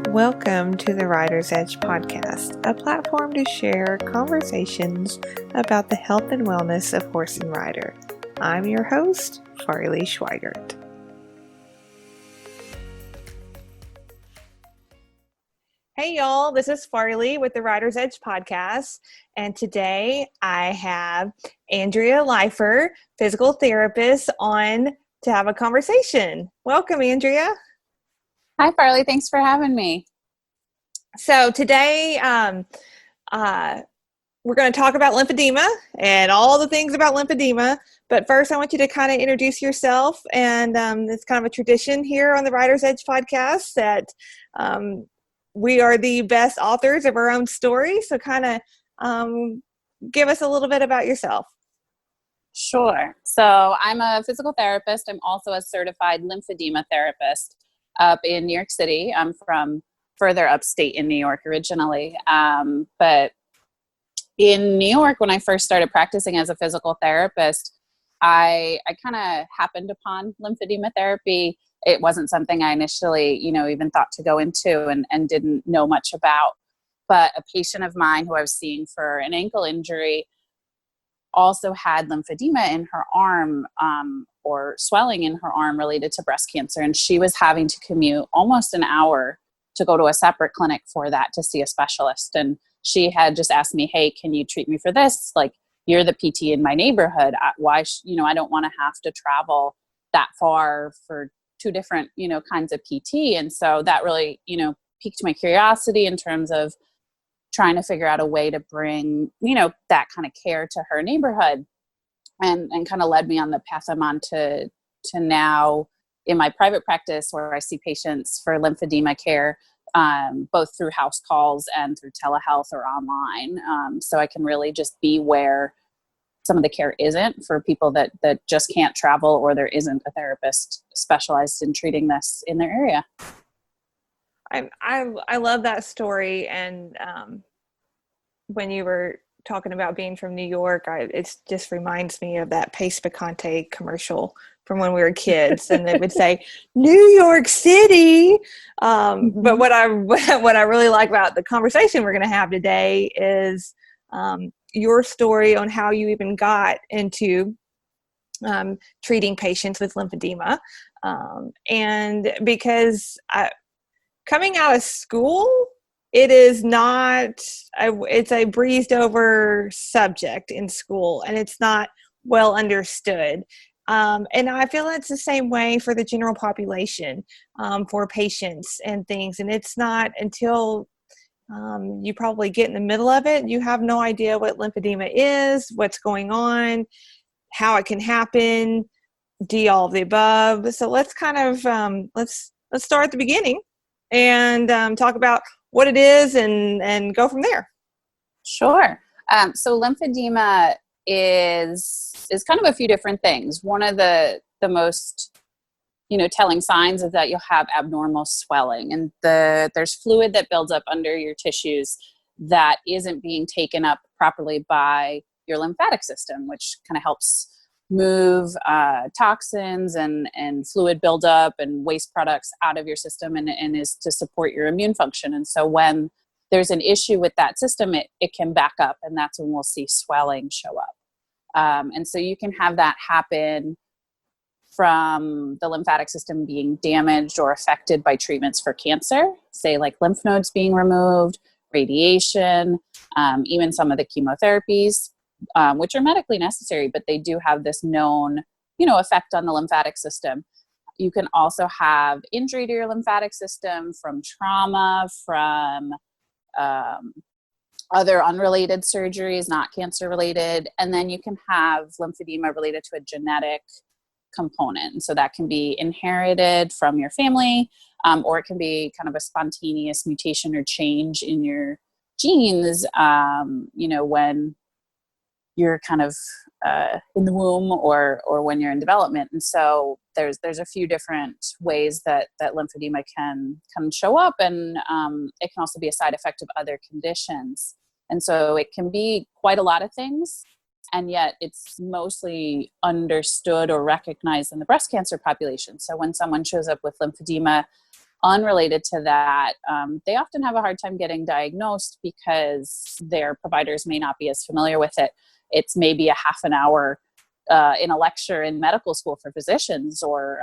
Welcome to the Rider's Edge podcast, a platform to share conversations about the health and wellness of horse and rider. I'm your host, Farley Schweigert. Hey y'all, this is Farley with the Rider's Edge podcast, and today I have Andrea Leifer, physical therapist, on to have a conversation. Welcome, Andrea. Hi, Farley. Thanks for having me. So today we're going to talk about lymphedema and all the things about lymphedema. But first, I want you to kind of introduce yourself. And it's kind of a tradition here on the Rider's Edge podcast that we are the best authors of our own story. So kind of give us a little bit about yourself. Sure. So I'm a physical therapist. I'm also a certified lymphedema therapist up in New York City. I'm from further upstate in New York originally. But in New York, when I first started practicing as a physical therapist, I kind of happened upon lymphedema therapy. It wasn't something I initially, even thought to go into and didn't know much about. But a patient of mine who I was seeing for an ankle injury also had lymphedema in her arm, or swelling in her arm related to breast cancer. And she was having to commute almost an hour to go to a separate clinic for that to see a specialist. And she had just asked me, hey, can you treat me for this? Like, you're the PT in my neighborhood. I don't want to have to travel that far for two different, kinds of PT. And so that really, piqued my curiosity in terms of trying to figure out a way to bring, that kind of care to her neighborhood, and kind of led me on the path I'm on to now in my private practice, where I see patients for lymphedema care, both through house calls and through telehealth or online. So I can really just be where some of the care isn't for people that just can't travel, or there isn't a therapist specialized in treating this in their area. I love that story. And when you were talking about being from New York, it just reminds me of that Pace Picante commercial from when we were kids, and it would say New York City. But what I really like about the conversation we're going to have today is your story on how you even got into treating patients with lymphedema, and because coming out of school, it is not, it's a breezed over subject in school, and it's not well understood. And I feel it's the same way for the general population, for patients and things. And it's not until you probably get in the middle of it, you have no idea what lymphedema is, what's going on, how it can happen, all of the above. So let's kind of, let's start at the beginning and talk about what it is and go from there. Sure. So lymphedema is kind of a few different things. One of the most, telling signs is that you'll have abnormal swelling, and there's fluid that builds up under your tissues that isn't being taken up properly by your lymphatic system, which kind of helps move toxins and fluid buildup and waste products out of your system, and is to support your immune function. And so when there's an issue with that system, it can back up, and that's when we'll see swelling show up. And so you can have that happen from the lymphatic system being damaged or affected by treatments for cancer, say like lymph nodes being removed, radiation, even some of the chemotherapies, which are medically necessary, but they do have this known, effect on the lymphatic system. You can also have injury to your lymphatic system from trauma, from other unrelated surgeries, not cancer related. And then you can have lymphedema related to a genetic component. So that can be inherited from your family, or it can be kind of a spontaneous mutation or change in your genes, when you're kind of in the womb or when you're in development. And so there's a few different ways that lymphedema can show up, and it can also be a side effect of other conditions. And so it can be quite a lot of things, and yet it's mostly understood or recognized in the breast cancer population. So when someone shows up with lymphedema, unrelated to that, they often have a hard time getting diagnosed because their providers may not be as familiar with it. It's maybe a half an hour in a lecture in medical school for physicians, or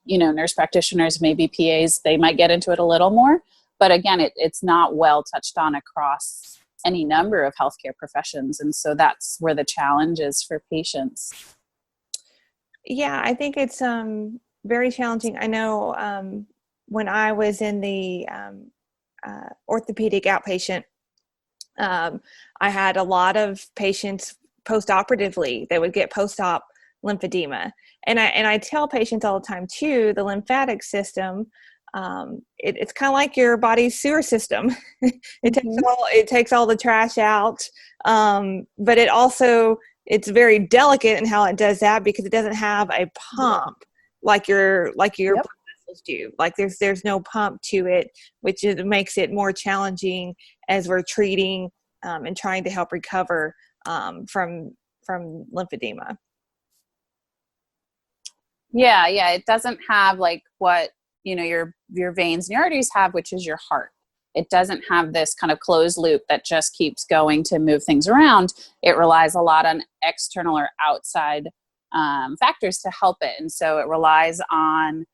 nurse practitioners, maybe PAs, they might get into it a little more. But again, it's not well touched on across any number of healthcare professions. And so that's where the challenge is for patients. Yeah, I think it's very challenging. I know when I was in the orthopedic outpatient, I had a lot of patients post-operatively that would get post-op lymphedema. And I tell patients all the time too, the lymphatic system, it's kind of like your body's sewer system. It takes all the trash out, but it's very delicate in how it does that, because it doesn't have a pump like your blood vessels do. Like there's no pump to it, which makes it more challenging as we're treating and trying to help recover from lymphedema. Yeah, it doesn't have like what your veins and your arteries have, which is your heart. It doesn't have this kind of closed loop that just keeps going to move things around. It relies a lot on external or outside factors to help it. And so it relies on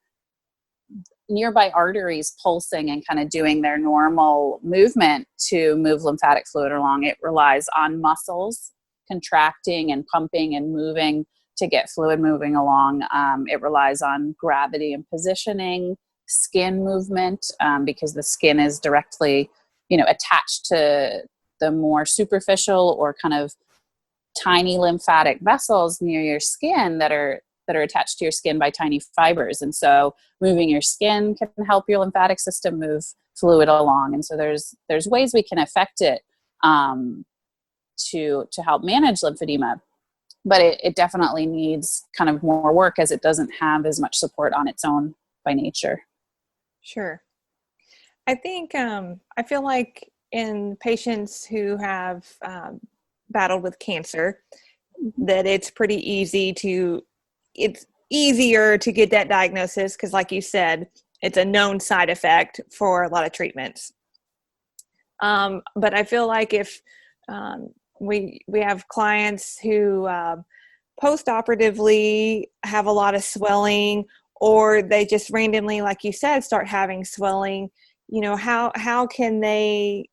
nearby arteries pulsing and kind of doing their normal movement to move lymphatic fluid along. It relies on muscles contracting and pumping and moving to get fluid moving along. It relies on gravity and positioning, skin movement, because the skin is directly, attached to the more superficial or kind of tiny lymphatic vessels near your skin that are attached to your skin by tiny fibers. And so moving your skin can help your lymphatic system move fluid along. And so there's ways we can affect it to help manage lymphedema. But it definitely needs kind of more work, as it doesn't have as much support on its own by nature. Sure. I think I feel like in patients who have battled with cancer, that it's easier to get that diagnosis, because like you said, it's a known side effect for a lot of treatments. But I feel like if we have clients who post-operatively have a lot of swelling, or they just randomly, like you said, start having swelling, how can they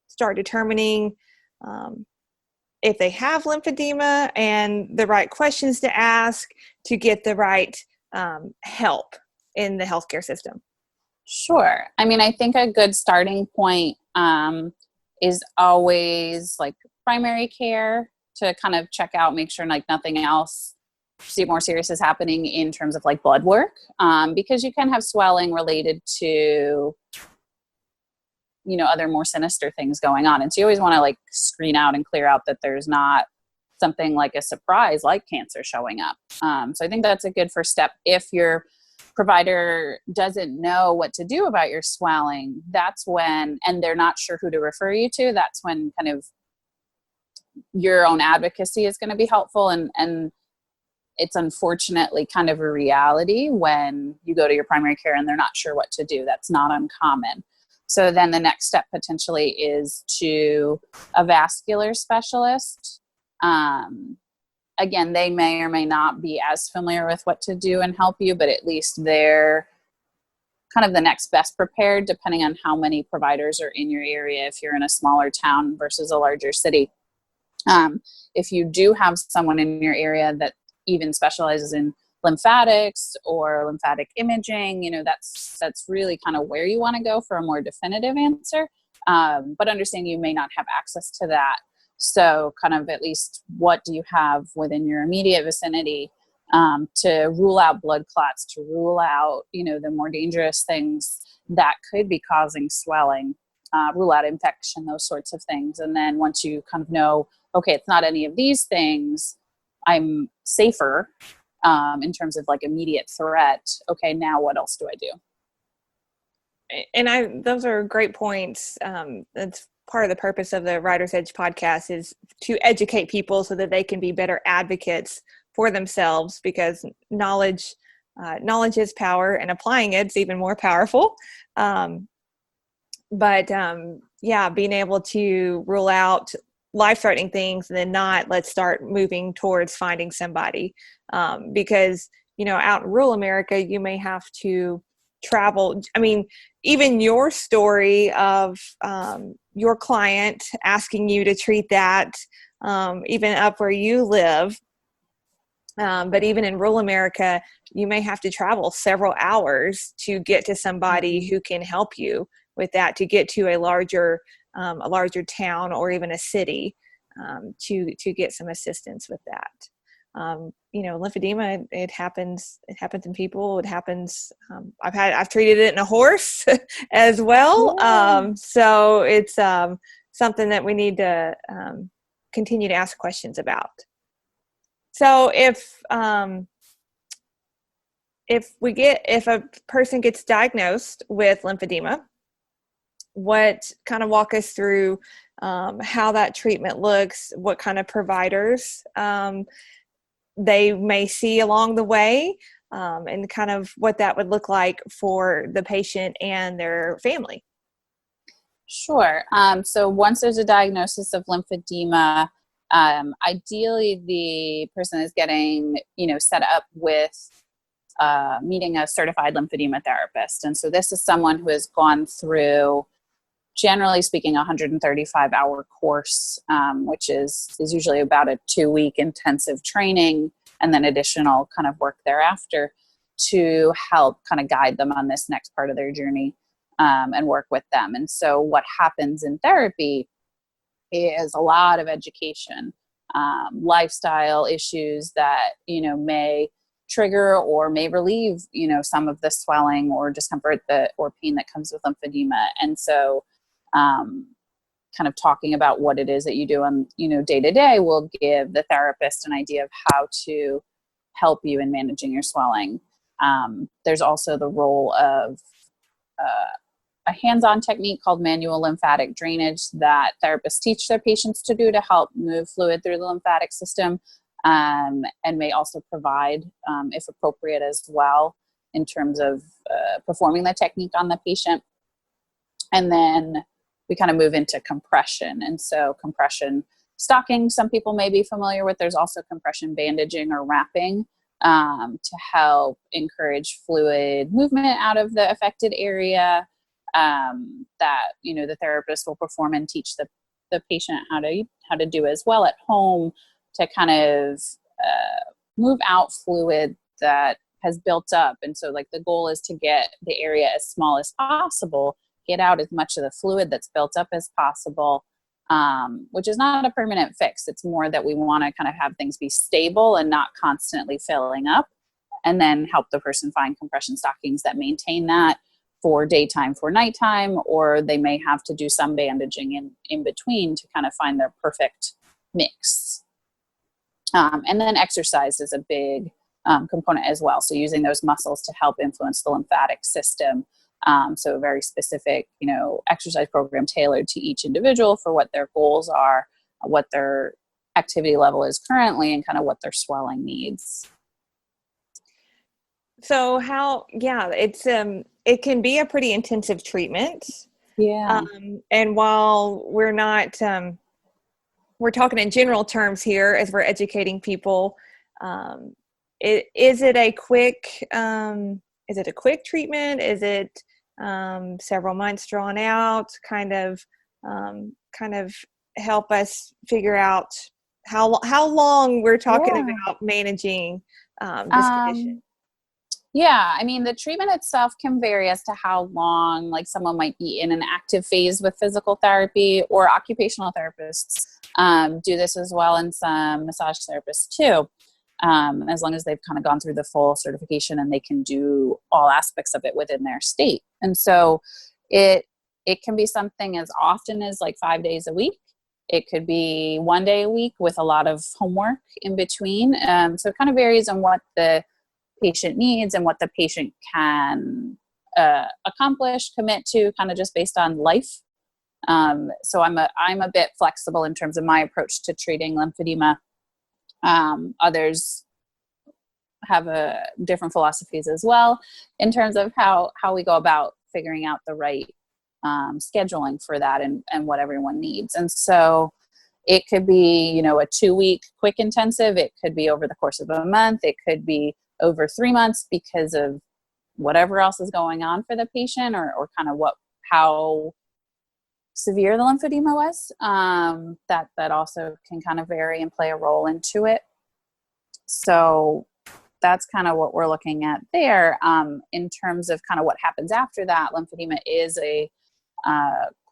start determining if they have lymphedema and the right questions to ask to get the right help in the healthcare system? Sure. I mean, I think a good starting point is always like primary care, to kind of check out, make sure like nothing else more serious is happening in terms of like blood work, because you can have swelling related to other more sinister things going on. And so you always want to like screen out and clear out that there's not something like a surprise like cancer showing up. So I think that's a good first step. If your provider doesn't know what to do about your swelling, that's when, and they're not sure who to refer you to, that's when kind of your own advocacy is going to be helpful. And it's unfortunately kind of a reality when you go to your primary care and they're not sure what to do. That's not uncommon. So then the next step potentially is to a vascular specialist. Again, they may or may not be as familiar with what to do and help you, but at least they're kind of the next best prepared, depending on how many providers are in your area, if you're in a smaller town versus a larger city. If you do have someone in your area that even specializes in lymphatics or lymphatic imaging, that's really kind of where you want to go for a more definitive answer. But understand you may not have access to that. So kind of at least what do you have within your immediate vicinity to rule out blood clots, to rule out, the more dangerous things that could be causing swelling, rule out infection, those sorts of things. And then once you kind of know, okay, it's not any of these things, I'm safer in terms of like immediate threat. Okay, now what else do I do? And those are great points. That's part of the purpose of the Writer's Edge podcast, is to educate people so that they can be better advocates for themselves, because knowledge knowledge is power, and applying it's even more powerful. Yeah, being able to rule out life-threatening things and then not, let's start moving towards finding somebody. Because, out in rural America, you may have to travel. I mean, even your story of your client asking you to treat that, even up where you live. But even in rural America, you may have to travel several hours to get to somebody who can help you with that, to get to a larger town or even a city, to get some assistance with that. Lymphedema, it happens in people. It happens. I've treated it in a horse as well. Yeah. So it's something that we need to continue to ask questions about. So if a person gets diagnosed with lymphedema, walk us through how that treatment looks, what kind of providers they may see along the way, and kind of what that would look like for the patient and their family. Sure. So once there's a diagnosis of lymphedema, ideally the person is getting, set up with meeting a certified lymphedema therapist. And so this is someone who has gone through, generally speaking, a 135-hour course, which is usually about a 2-week intensive training and then additional kind of work thereafter to help kind of guide them on this next part of their journey, and work with them. And so what happens in therapy is a lot of education, lifestyle issues that, may trigger or may relieve, some of the swelling or discomfort or pain that comes with lymphedema. And so kind of talking about what it is that you do on, day to day will give the therapist an idea of how to help you in managing your swelling. There's also the role of a hands-on technique called manual lymphatic drainage that therapists teach their patients to do to help move fluid through the lymphatic system, and may also provide, if appropriate as well, in terms of performing the technique on the patient. And then we kind of move into compression. And so compression stocking, some people may be familiar with. There's also compression bandaging or wrapping, to help encourage fluid movement out of the affected area, that, the therapist will perform and teach the patient how to do as well at home to kind of move out fluid that has built up. And so the goal is to get the area as small as possible, get out as much of the fluid that's built up as possible, which is not a permanent fix. It's more that we want to kind of have things be stable and not constantly filling up, and then help the person find compression stockings that maintain that for daytime, for nighttime, or they may have to do some bandaging in between to kind of find their perfect mix. And then exercise is a big component as well. So using those muscles to help influence the lymphatic system. So a very specific, exercise program tailored to each individual for what their goals are, what their activity level is currently, and kind of what their swelling needs. So it can be a pretty intensive treatment. Yeah. And while we're not, we're talking in general terms here as we're educating people, is it a quick treatment? Is it several months drawn out? Kind of help us figure out how long we're talking about managing this condition. Yeah, I mean, the treatment itself can vary as to how long, someone might be in an active phase with physical therapy, or occupational therapists do this as well, and some massage therapists too, as long as they've kind of gone through the full certification and they can do all aspects of it within their state. And so it can be something as often as 5 days a week. It could be 1 day a week with a lot of homework in between. So it kind of varies on what the patient needs and what the patient can accomplish, commit to, kind of just based on life. So I'm a bit flexible in terms of my approach to treating lymphedema. Others have different philosophies as well in terms of how we go about figuring out the right scheduling for that and what everyone needs. And so it could be, a 2-week quick intensive. It could be over the course of a month. It could be over 3 months because of whatever else is going on for the patient or kind of how severe the lymphedema was. That also can kind of vary and play a role into it. So that's kind of what we're looking at there. In terms of kind of what happens after that, lymphedema is a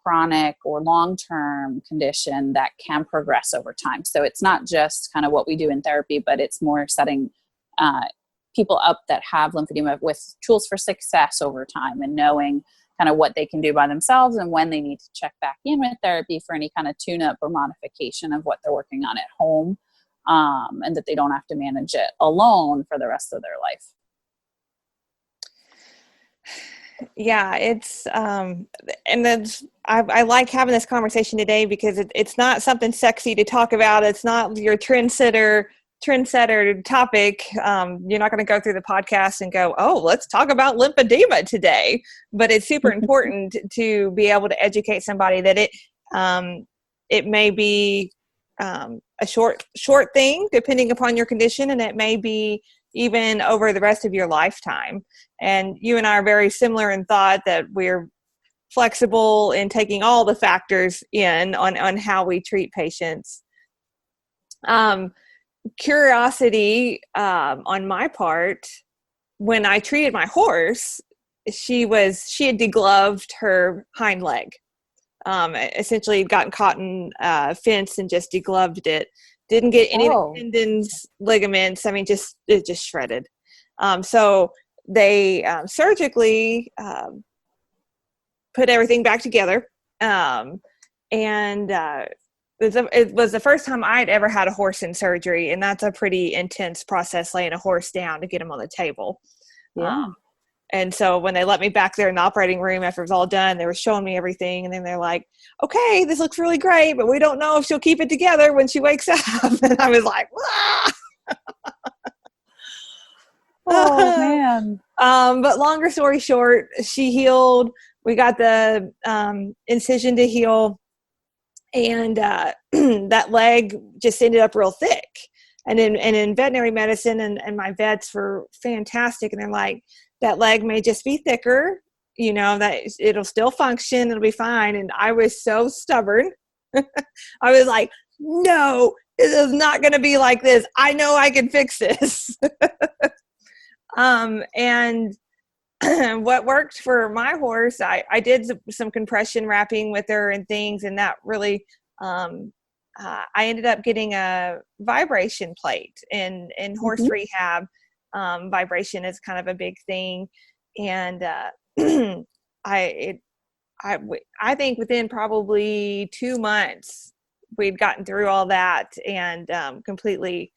chronic or long-term condition that can progress over time. So it's not just kind of what we do in therapy, but it's more setting people up that have lymphedema with tools for success over time and knowing kind of what they can do by themselves and when they need to check back in with therapy for any kind of tune-up or modification of what they're working on at home, and that they don't have to manage it alone for the rest of their life. Yeah, it's and then I like having this conversation today because it's not something sexy to talk about. It's not your trendsetter topic. You're not going to go through the podcast and go, oh, let's talk about lymphedema today. But it's super important to be able to educate somebody that it may be a short thing depending upon your condition, and it may be even over the rest of your lifetime. And you and I are very similar in thought that we're flexible in taking all the factors in on how we treat patients. Curiosity on my part, when I treated my horse, she had degloved her hind leg. Essentially gotten caught in a fence and just degloved it. Didn't get any tendons, ligaments. I mean, it just shredded. So they surgically put everything back together. And it was the first time I'd ever had a horse in surgery, and that's a pretty intense process, laying a horse down to get him on the table. Yeah. And so when they let me back there in the operating room after it was all done, they were showing me everything. And then they're like, okay, this looks really great, but we don't know if she'll keep it together when she wakes up. And I was like, oh, man. But longer story short, she healed. We got the incision to heal. And that leg just ended up real thick. And in veterinary medicine, and my vets were fantastic. And they're like, that leg may just be thicker, that it'll still function. It'll be fine. And I was so stubborn. I was like, no, it is not going to be like this. I know I can fix this. And what worked for my horse, I did some compression wrapping with her and things. And that really, I ended up getting a vibration plate in horse rehab. Vibration is kind of a big thing. And I think within probably 2 months, we'd gotten through all that and completely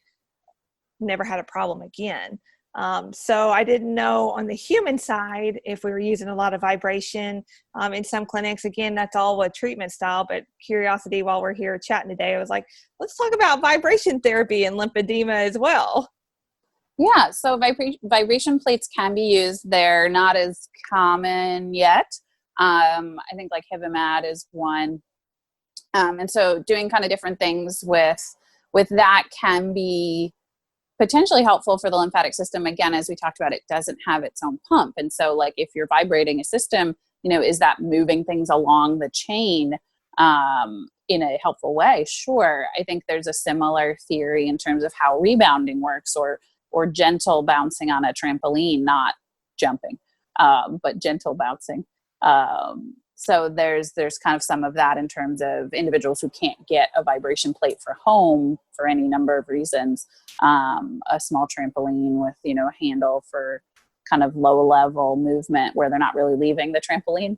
never had a problem again. So I didn't know on the human side if we were using a lot of vibration. In some clinics, again, that's all a treatment style, but curiosity while we're here chatting today, I was like, let's talk about vibration therapy and lymphedema as well. Yeah, so vibration plates can be used. They're not as common yet. I think like Hivimad is one. And so doing kind of different things with that can be potentially helpful for the lymphatic system. Again, as we talked about, it doesn't have its own pump. And so like if you're vibrating a system, is that moving things along the chain in a helpful way? Sure. I think there's a similar theory in terms of how rebounding works or gentle bouncing on a trampoline, not jumping, but gentle bouncing. So there's kind of some of that in terms of individuals who can't get a vibration plate for home for any number of reasons. A small trampoline with, a handle for kind of low level movement where they're not really leaving the trampoline.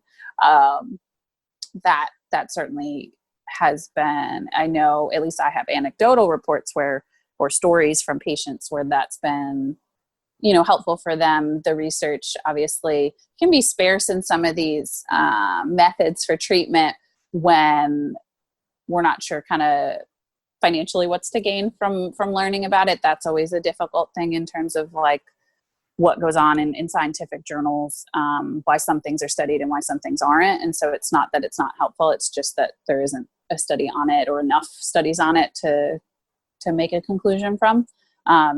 That certainly has been, I know, at least I have anecdotal reports or stories from patients where that's been, helpful for them. The research obviously can be sparse in some of these methods for treatment when we're not sure kind of financially what's to gain from learning about it. That's always a difficult thing in terms of like what goes on in scientific journals, why some things are studied and why some things aren't. And so it's not that it's not helpful. It's just that there isn't a study on it or enough studies on it to make a conclusion from.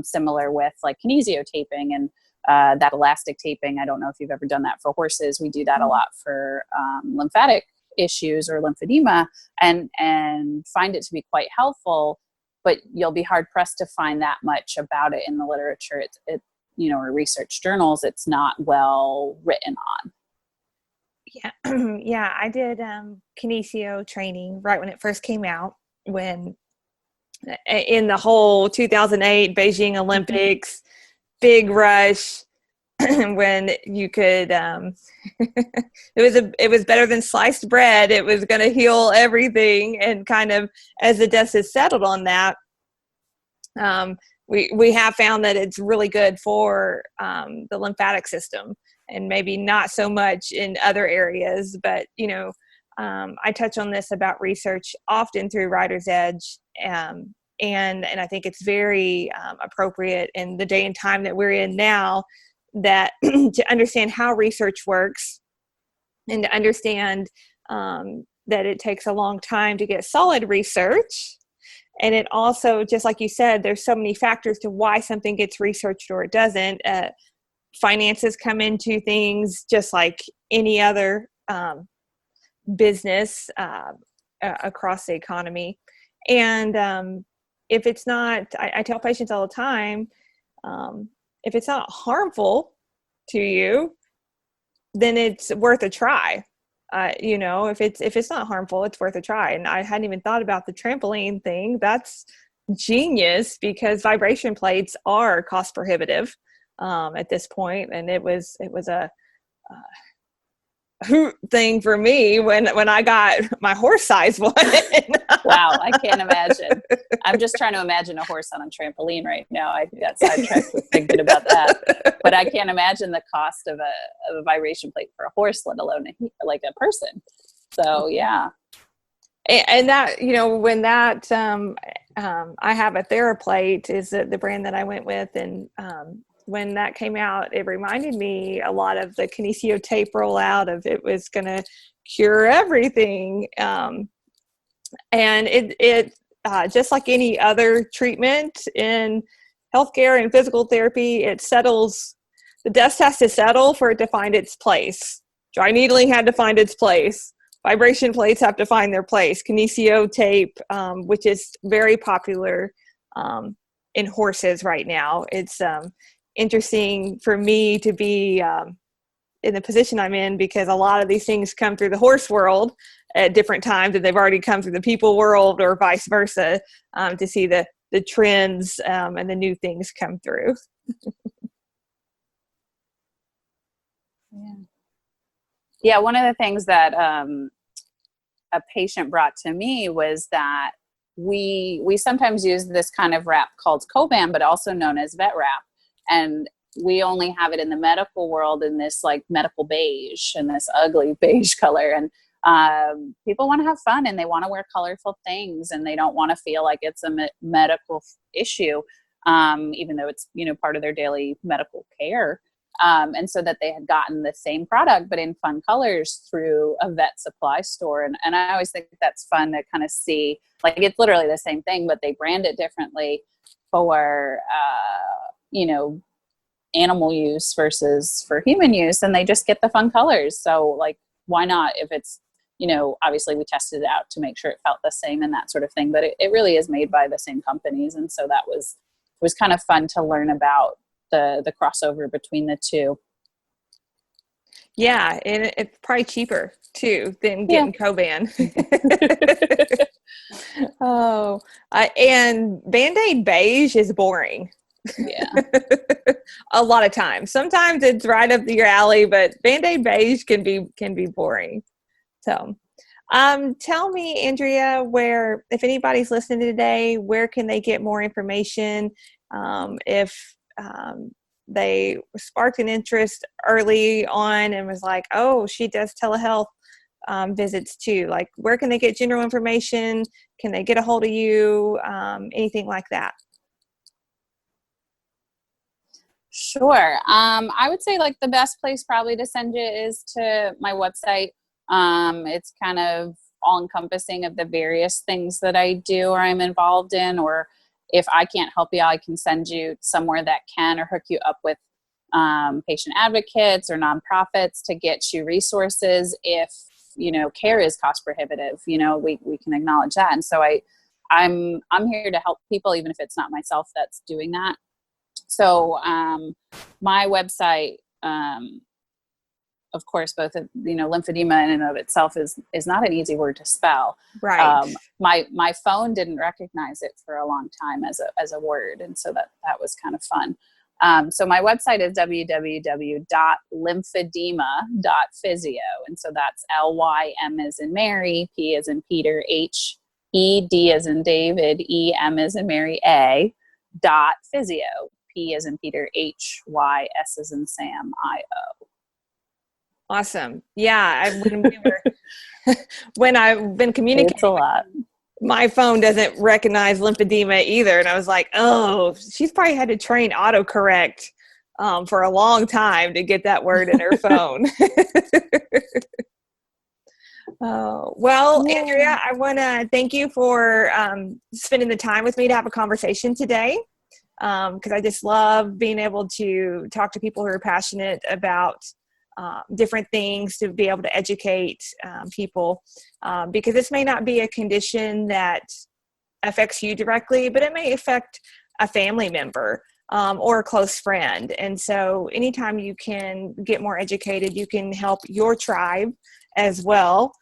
Similar with like kinesio taping and that elastic taping. I don't know if you've ever done that for horses. We do that a lot for lymphatic issues or lymphedema, and find it to be quite helpful, but you'll be hard pressed to find that much about it in the literature. It or research journals. It's not well written on. Yeah. Yeah. I did kinesio training right when it first came out, when in the whole 2008 Beijing Olympics, big rush, when you could, it was better than sliced bread. It was going to heal everything. And kind of as the dust has settled on that, we have found that it's really good for the lymphatic system, and maybe not so much in other areas. But, I touch on this about research often through Writer's Edge. And I think it's very appropriate in the day and time that we're in now, that to understand how research works, and to understand that it takes a long time to get solid research. And it also, just like you said, there's so many factors to why something gets researched or it doesn't. Finances come into things just like any other business across the economy. And if it's not, I tell patients all the time, if it's not harmful to you, then it's worth a try. If it's not harmful, it's worth a try. And I hadn't even thought about the trampoline thing. That's genius, because vibration plates are cost prohibitive at this point. And it was a hoot thing for me when I got my horse size one. Wow, I can't imagine. I'm just trying to imagine a horse on a trampoline right now. I got sidetracked with thinking about that. But I can't imagine the cost of a vibration plate for a horse, let alone like a person. So yeah. And that, when that, I have a TheraPlate is the brand that I went with. And when that came out, it reminded me a lot of the Kinesio Tape rollout of it was going to cure everything. And it just like any other treatment in healthcare and physical therapy, it settles, the dust has to settle for it to find its place. Dry needling had to find its place. Vibration plates have to find their place. Kinesio Tape, which is very popular in horses right now. It's interesting for me to be in the position I'm in, because a lot of these things come through the horse world at different times, and they've already come through the people world, or vice versa, to see the trends and the new things come through. Yeah, one of the things that a patient brought to me was that we sometimes use this kind of wrap called Koban, but also known as vet wrap. And we only have it in the medical world in this like medical beige, and this ugly beige color. And people want to have fun, and they want to wear colorful things, and they don't want to feel like it's a medical issue, even though it's, part of their daily medical care. And so that they had gotten the same product, but in fun colors through a vet supply store. And I always think that's fun to kind of see, like, it's literally the same thing, but they brand it differently for, animal use versus for human use. And they just get the fun colors. So like, why not? If it's, obviously we tested it out to make sure it felt the same and that sort of thing, but it really is made by the same companies. And so that was kind of fun to learn about the crossover between the two. Yeah, and it's probably cheaper too than getting Koban. And Bandaid beige is boring. Yeah. A lot of times. Sometimes it's right up your alley, but Bandaid beige can be boring. So, tell me, Andrea, where, if anybody's listening today, where can they get more information? If they sparked an interest early on and was like, oh, she does telehealth visits too? Like, where can they get general information? Can they get a hold of you? Anything like that? Sure. I would say like the best place probably to send you is to my website. It's kind of all encompassing of the various things that I do or I'm involved in, or if I can't help you, I can send you somewhere that can, or hook you up with patient advocates or nonprofits to get you resources if, care is cost prohibitive. We can acknowledge that. And so I'm here to help people, even if it's not myself that's doing that. So my website, of course, both of, lymphedema in and of itself is not an easy word to spell. Right. My phone didn't recognize it for a long time as a word. And so that was kind of fun. So my website is www.lymphedema.physio. And so that's LYM as in Mary, P as in Peter, HED as in David, EM as in Mary, .physio, P as in Peter, HYS as in Sam, IO. Awesome. Yeah. When I've been communicating, it's a lot. My phone doesn't recognize lymphedema either. And I was like, oh, she's probably had to train autocorrect for a long time to get that word in her phone. Well, Yeah. Andrea, I want to thank you for spending the time with me to have a conversation today. Because I just love being able to talk to people who are passionate about different things, to be able to educate people, because this may not be a condition that affects you directly, but it may affect a family member or a close friend. And so anytime you can get more educated, you can help your tribe as well.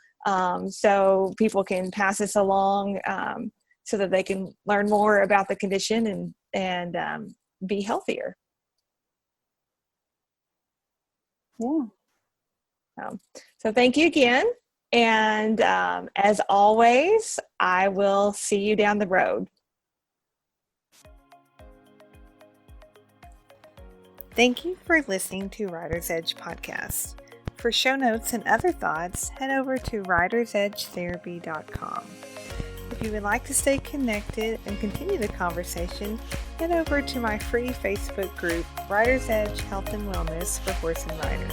So people can pass this along so that they can learn more about the condition and be healthier. Yeah. So thank you again. And as always, I will see you down the road. Thank you for listening to Writer's Edge Podcast. For show notes and other thoughts, head over to writersedgetherapy.com. If you would like to stay connected and continue the conversation, head over to my free Facebook group, Writer's Edge Health and Wellness for Horse and Rider.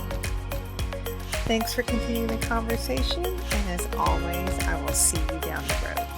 Thanks for continuing the conversation, and as always, I will see you down the road.